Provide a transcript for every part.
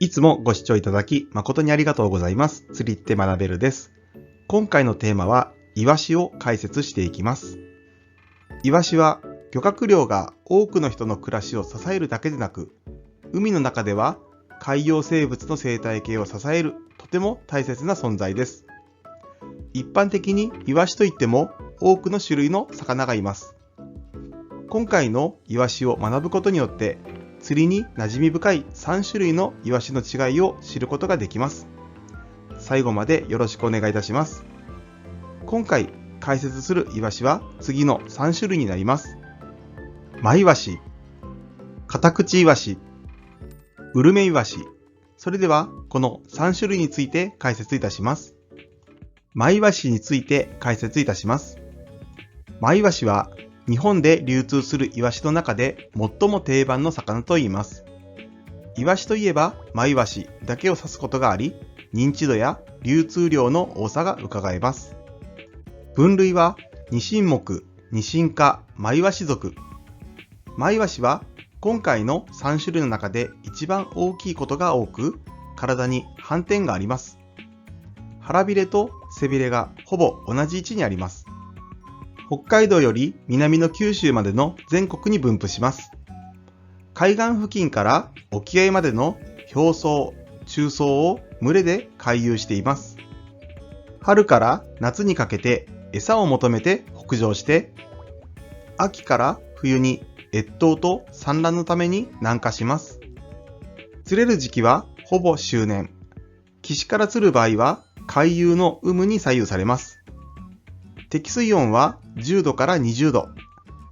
いつもご視聴いただき誠にありがとうございます。釣りって学べるです。今回のテーマはイワシを解説していきます。イワシは漁獲量が多くの人の暮らしを支えるだけでなく、海の中では海洋生物の生態系を支えるとても大切な存在です。一般的にイワシといっても多くの種類の魚がいます。今回のイワシを学ぶことによって釣りに馴染み深い3種類のイワシの違いを知ることができます。最後までよろしくお願いいたします。今回解説するイワシは次の3種類になります。マイワシ、カタクチイワシ、ウルメイワシ。それではこの3種類について解説いたします。マイワシについて解説いたします。マイワシは日本で流通するイワシの中で最も定番の魚と言います。イワシといえばマイワシだけを指すことがあり、認知度や流通量の多さが伺えます。分類はニシン目、ニシン科、マイワシ属。マイワシは今回の3種類の中で一番大きいことが多く、体に斑点があります。腹びれと背びれがほぼ同じ位置にあります。北海道より南の九州までの全国に分布します。海岸付近から沖合までの表層、中層を群れで回遊しています。春から夏にかけて餌を求めて北上して、秋から冬に越冬と産卵のために南下します。釣れる時期はほぼ周年。岸から釣る場合は海遊の有無に左右されます。適水温は10度から20度、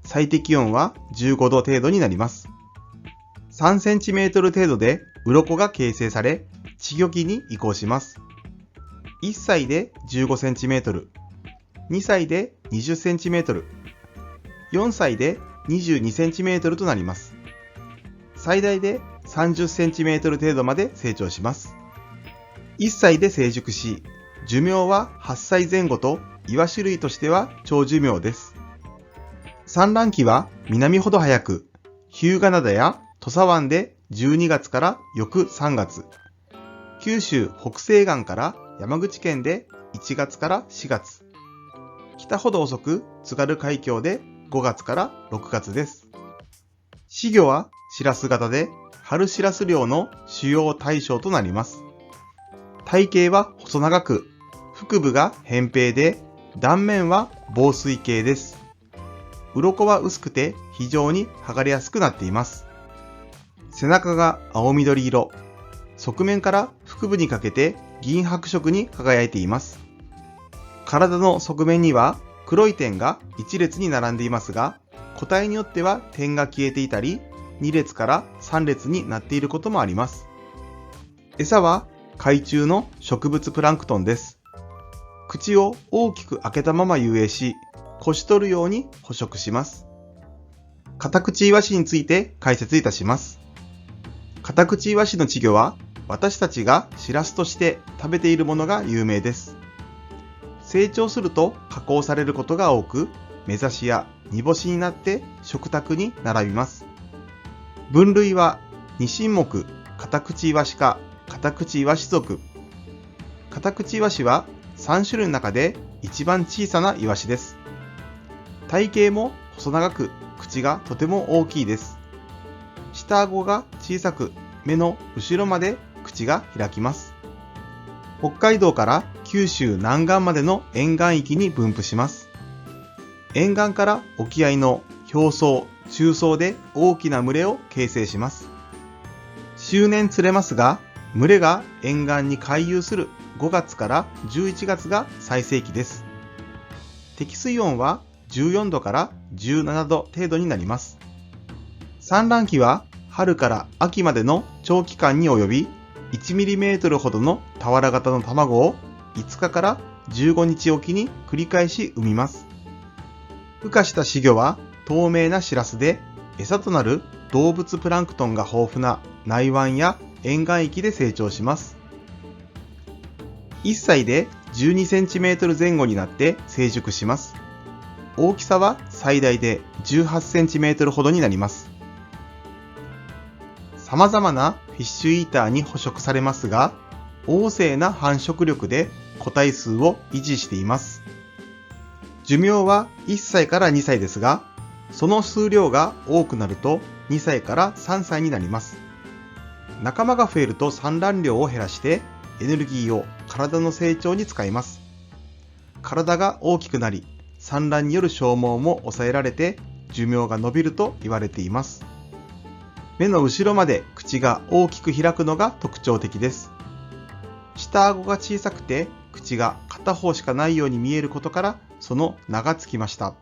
最適温は15度程度になります。3センチメートル程度で鱗が形成され、稚魚期に移行します。1歳で15センチメートル、2歳で20センチメートル、4歳で22センチメートルとなります。最大で30センチメートル程度まで成長します。1歳で成熟し、寿命は8歳前後とイワシ類としては長寿命です。産卵期は南ほど早く、日向灘や土佐湾で12月から翌3月、九州北西岸から山口県で1月から4月、北ほど遅く津軽海峡で5月から6月です。稚魚はシラス型で春シラス漁の主要対象となります。体型は細長く、腹部が扁平で断面は紡錘形です。鱗は薄くて非常に剥がれやすくなっています。背中が青緑色、側面から腹部にかけて銀白色に輝いています。体の側面には黒い点が1列に並んでいますが、個体によっては点が消えていたり、2列から3列になっていることもあります。餌は海中の植物プランクトンです。口を大きく開けたまま遊泳し、こし取るように捕食します。カタクチイワシについて解説いたします。カタクチイワシの稚魚は私たちがシラスとして食べているものが有名です。成長すると加工されることが多く、目刺しや煮干しになって食卓に並びます。分類はニシン目、カタクチイワシ科、カタクチイワシ属。カタクチイワシは3種類の中で一番小さなイワシです。体型も細長く、口がとても大きいです。下顎が小さく、目の後ろまで口が開きます。北海道から九州南岸までの沿岸域に分布します。沿岸から沖合の表層、中層で大きな群れを形成します。周年釣れますが、群れが沿岸に回遊する5月から11月が最盛期です。適水温は14度から17度程度になります。産卵期は春から秋までの長期間に及び、1mm ほどの俵型の卵を5日から15日おきに繰り返し産みます。孵化した稚魚は透明なシラスで、餌となる動物プランクトンが豊富な内湾や沿岸域で成長します。1歳で12センチメートル前後になって成熟します。大きさは最大で18センチメートルほどになります。様々なフィッシュイーターに捕食されますが、旺盛な繁殖力で個体数を維持しています。寿命は1歳から2歳ですが、その数量が多くなると2歳から3歳になります。仲間が増えると産卵量を減らしてエネルギーを体の成長に使います。体が大きくなり、産卵による消耗も抑えられて寿命が伸びると言われています。目の後ろまで口が大きく開くのが特徴的です。下顎が小さくて口が片方しかないように見えることからその名がつきました。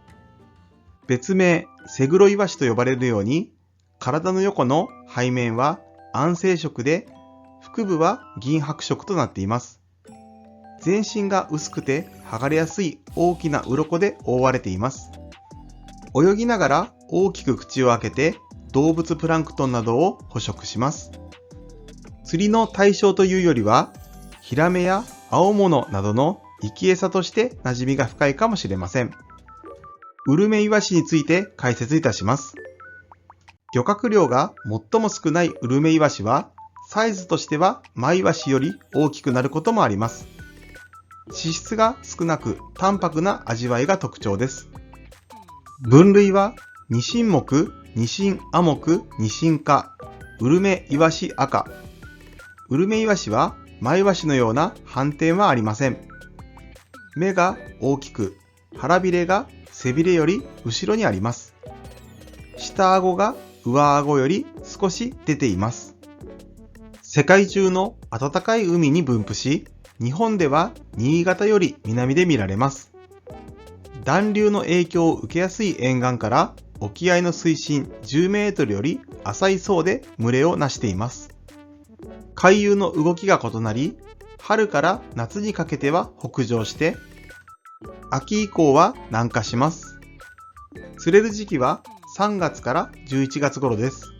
別名、セグロイワシと呼ばれるように、体の横の背面は暗青色で、腹部は銀白色となっています。全身が薄くて剥がれやすい大きな鱗で覆われています。泳ぎながら大きく口を開けて動物プランクトンなどを捕食します。釣りの対象というよりは、ヒラメや青物などの生き餌として馴染みが深いかもしれません。ウルメイワシについて解説いたします。漁獲量が最も少ないウルメイワシは、サイズとしてはマイワシより大きくなることもあります。脂質が少なく淡白な味わいが特徴です。分類はニシン目、ニシンア目、ニシン科、ウルメイワシ赤。ウルメイワシはマイワシのような斑点はありません。目が大きく、腹びれが背びれより後ろにあります。下顎が上顎より少し出ています。世界中の暖かい海に分布し、日本では新潟より南で見られます。暖流の影響を受けやすい沿岸から沖合の水深10メートルより浅い層で群れをなしています。回遊の動きが異なり、春から夏にかけては北上して、秋以降は南下します。釣れる時期は3月から11月頃です。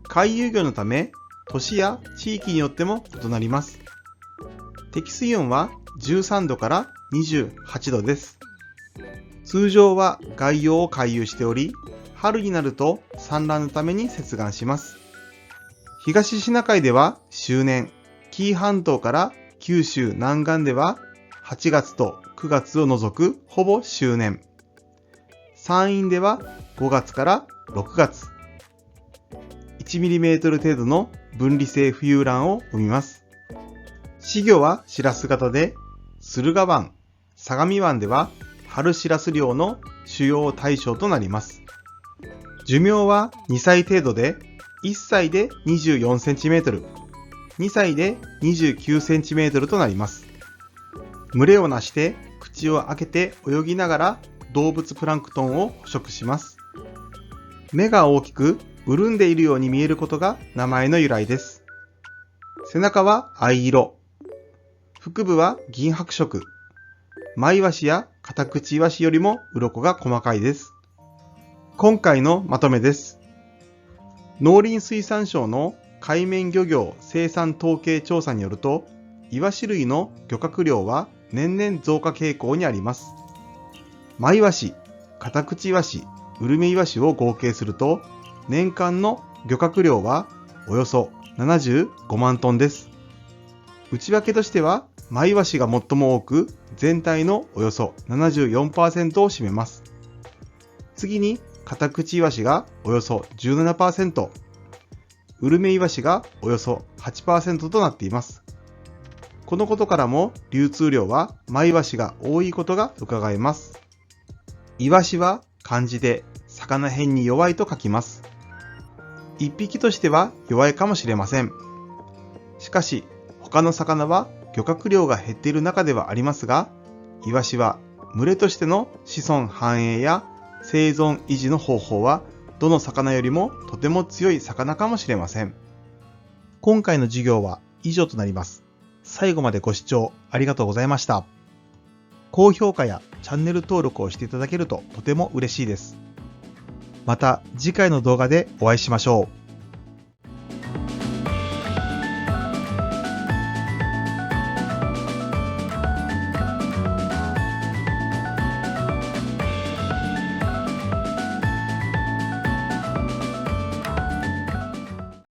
回遊魚のため、年や地域によっても異なります。適水温は13度から28度です。通常は外洋を回遊しており、春になると産卵のために接岸します。東シナ海では周年、紀伊半島から九州南岸では8月と9月を除くほぼ周年。山陰では5月から6月。1mm 程度の分離性浮遊卵を産みます。稚魚はシラス型で、駿河湾、相模湾では春シラス漁の主要対象となります。寿命は2歳程度で、1歳で 24cm、2歳で 29cm となります。群れをなして口を開けて泳ぎながら動物プランクトンを捕食します。目が大きく潤んでいるように見えることが名前の由来です。背中は藍色、腹部は銀白色、マイワシやカタクチイワシよりも鱗が細かいです。今回のまとめです。農林水産省の海面漁業生産統計調査によると、イワシ類の漁獲量は年々増加傾向にあります。マイワシ、カタクチイワシ、ウルメイワシを合計すると、年間の漁獲量はおよそ75万トンです。内訳としては、マイワシが最も多く、全体のおよそ 74% を占めます。次に、カタクチイワシがおよそ 17%、ウルメイワシがおよそ 8% となっています。このことからも流通量はマイワシが多いことが伺えます。イワシは漢字で魚偏に弱いと書きます。一匹としては弱いかもしれません。しかし他の魚は漁獲量が減っている中ではありますが、イワシは群れとしての子孫繁栄や生存維持の方法はどの魚よりもとても強い魚かもしれません。今回の授業は以上となります。最後までご視聴ありがとうございました。高評価やチャンネル登録をしていただけるととても嬉しいです。また次回の動画でお会いしましょう。